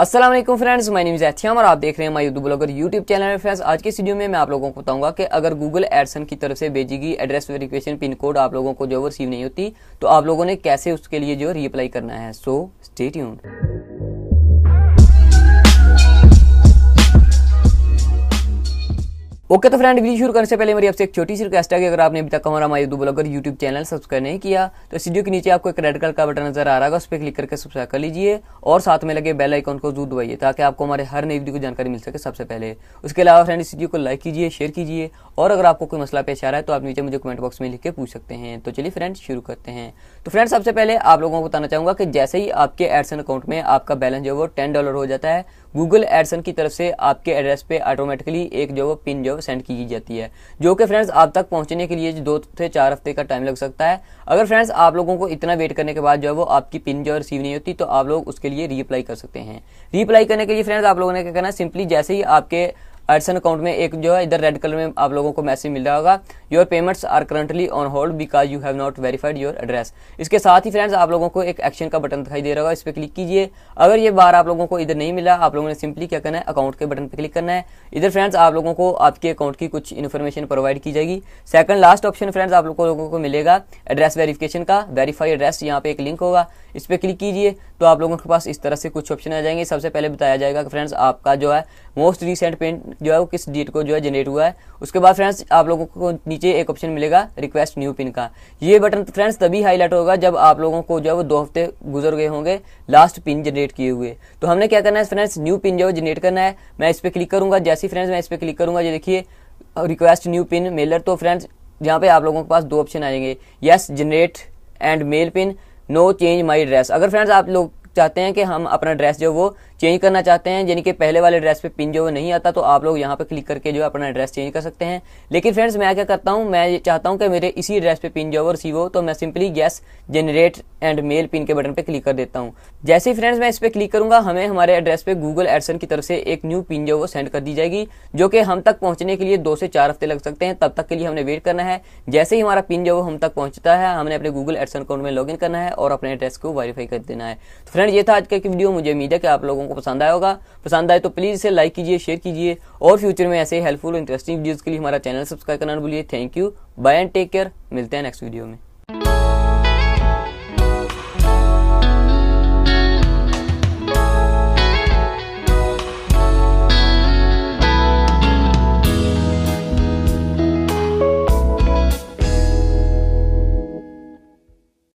अस्सलाम वालेकुम friends, my name is एथियम और आप देख रहे हैं my Urdu blogger YouTube channel में। फ्रेंड्स, आज के इस वीडियो में मैं आप लोगों को बताऊंगा कि अगर गूगल एडसेंस की तरफ से भेजी गई एड्रेस वेरिफिकेशन पिन कोड आप लोगों को जो रिसीव नहीं होती तो आप लोगों ने कैसे उसके लिए जो रीअप्लाई करना है। So stay tuned. ओके तो फ्रेंड, वीडियो शुरू करने से पहले मेरी आपसे एक छोटी सी रिक्वेस्ट है कि अगर आपने अभी तक हमारा my Urdu blogger YouTube channel subscribe नहीं किया तो इस वीडियो के नीचे आपको एक रेड कलर का बटन नजर आ रहा होगा, उस पर क्लिक करके सब्सक्राइब कर लीजिए और साथ में लगे बेल आइकन को जरूर दबाइए ताकि आपको हमारे हर नई वीडियो की जानकारी मिल सके सबसे पहले। उसके अलावा फ्रेंड, इस वीडियो को लाइक कीजिए, शेयर कीजिए और अगर आपको कोई मसला पेश आ रहा है तो आप नीचे मुझे कमेंट बॉक्स में लिख के पूछ सकते हैं। तो चलिए फ्रेंड्स शुरू करते हैं। तो फ्रेंड, सबसे पहले आप लोगों को बताना चाहूंगा कि जैसे ही आपके एडसेंस अकाउंट में आपका बैलेंस जो वो $10 हो जाता है, गूगल एडसेंस की तरफ से आपके एड्रेस पे ऑटोमेटिकली एक जो पिन जो सेंड की जाती है, जो कि फ्रेंड्स आप तक पहुंचने के लिए 2 से 4 हफ्ते का टाइम लग सकता है। अगर फ्रेंड्स आप लोगों को इतना वेट करने के बाद जो है वो आपकी पिन जो रिसीव नहीं होती तो आप लोग उसके लिए रीअप्लाई कर सकते हैं। रीअप्लाई करने के लिए फ्रेंड्स आप लोगों ने क्या करना है, सिंपली जैसे ही आपके एडसेंस अकाउंट में एक जो है इधर रेड कलर में आप लोगों को मैसेज मिल रहा होगा, your payments are currently on hold because you have not verified your address. इसके साथ ही फ्रेंड्स आप लोगों को एक एक्शन का बटन दिखाई दे रहा होगा, इस पर क्लिक कीजिए। अगर ये बार आप लोगों को इधर नहीं मिला, आप लोगों ने सिंपली क्या करना है, अकाउंट के बटन पर क्लिक करना है। इधर फ्रेंड्स आप लोगों को आपके अकाउंट की कुछ इन्फॉर्मेशन प्रोवाइड की जाएगी। सेकंड लास्ट ऑप्शन फ्रेंड्स आप लोगों को मिलेगा एड्रेस वेरिफिकेशन का, वेरीफाई एड्रेस। यहाँ पे एक लिंक होगा, इस पर क्लिक कीजिए तो आप लोगों के पास इस तरह से कुछ ऑप्शन आ जाएंगे। सबसे पहले बताया जाएगा कि फ्रेंड्स आपका जो है मोस्ट रिसेंट पिन जो है वो किस डेट को जो है जनरेट हुआ है। उसके बाद फ्रेंड्स आप लोगों को नीचे एक ऑप्शन मिलेगा रिक्वेस्ट न्यू पिन का। ये बटन फ्रेंड्स तभी हाईलाइट होगा जब आप लोगों को जो है वो 2 हफ्ते गुजर गए होंगे लास्ट पिन जनरेट किए हुए। तो हमने क्या करना है फ्रेंड्स, न्यू पिन जो है जनरेट करना है। मैं इस पर क्लिक करूंगा। जैसे फ्रेंड्स मैं इस पर क्लिक करूंगा, ये देखिए रिक्वेस्ट न्यू पिन मेलर। तो फ्रेंड्स यहाँ पे आप लोगों के पास 2 ऑप्शन आएंगे, yes generate and mail pin, no change my address. अगर फ्रेंड्स आप लोग चाहते हैं कि हम अपना एड्रेस जो वो चेंज करना चाहते हैं, यानी कि पहले वाले एड्रेस पे पिन जो वो नहीं आता, तो आप लोग यहाँ पे क्लिक करके जो है अपना एड्रेस चेंज कर सकते हैं। लेकिन फ्रेंड्स मैं क्या करता हूँ, मैं चाहता हूँ कि मेरे इसी एड्रेस पे पिन जो वो रिसीव हो, तो मैं simply yes generate and mail pin के बटन पे क्लिक कर देता हूँ। जैसे ही फ्रेंड्स मैं इस पर क्लिक करूंगा, हमें हमारे एड्रेस पे गूगल एडसेंस की तरफ से एक न्यू पिन जो वो सेंड कर दी जाएगी, जो कि हम तक पहुंचने के लिए 2 से 4 हफ्ते लग सकते हैं। तब तक के लिए हमने वेट करना है। जैसे ही हमारा पिन जो वो हम तक पहुंचता है, हमने अपने गूगल एडसेंस अकाउंट में लॉग इन करना है और अपने एड्रेस को वेरीफाई कर देना है। तो फ्रेंड ये था आज का वीडियो। मुझे उम्मीद है कि आप लोगों को पसंद आया होगा। पसंद आए तो प्लीज इसे लाइक कीजिए, शेयर कीजिए और फ्यूचर में ऐसे हेल्पफुल इंटरेस्टिंग वीडियोस के लिए हमारा चैनल सब्सक्राइब करना न भूलिए। Thank you, bye and take care. मिलते हैं नेक्स्ट वीडियो में।